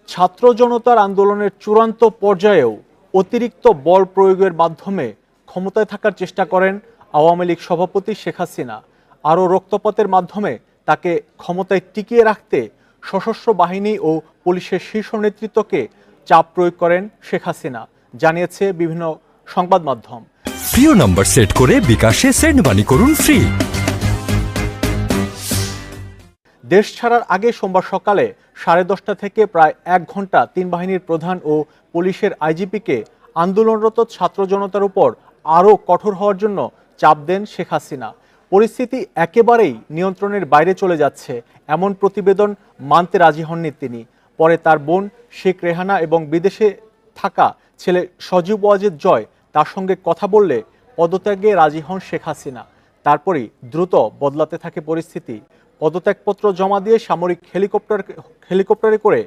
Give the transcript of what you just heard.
ছাত্র জনতার আন্দোলনের চূড়ান্ত পর্যায়েও অতিরিক্ত বল প্রয়োগের মাধ্যমে ক্ষমতায় থাকার চেষ্টা করেন আওয়ামী লীগ সভাপতি শেখ হাসিনা। আরও রক্তপাতের মাধ্যমে তাকে ক্ষমতায় টিকিয়ে রাখতে সশস্ত্র বাহিনী ও পুলিশের শীর্ষ নেতৃত্বকে চাপ প্রয়োগ করেন শেখ হাসিনা, জানিয়েছে বিভিন্ন সংবাদ মাধ্যম। প্রিয় নম্বর সেট করে বিকাশে সেন্ড মানি করুন ফ্রি। দেশ ছাড়ার আগে সোমবার সকালে 10:30 থেকে প্রায় 1 ঘন্টা 3 বাহিনীর প্রধান ও পুলিশের আইজিপিকে আন্দোলনরত ছাত্র জনতার উপর আরও কঠোর হওয়ার জন্য চাপ দেন শেখ হাসিনা। পরিস্থিতি একেবারেই নিয়ন্ত্রণের বাইরে চলে যাচ্ছে এমন প্রতিবেদন মানতে রাজি হননি তিনি। পরে তার বোন শেখ রেহানা এবং বিদেশে থাকা ছেলে সজীব ওয়াজেদ জয় তার সঙ্গে কথা বললে পদত্যাগে রাজি হন শেখ হাসিনা। তারপরই দ্রুত বদলাতে থাকে পরিস্থিতি। পদত্যাগপত্র জমা দিয়ে সামরিক হেলিকপ্টারে করে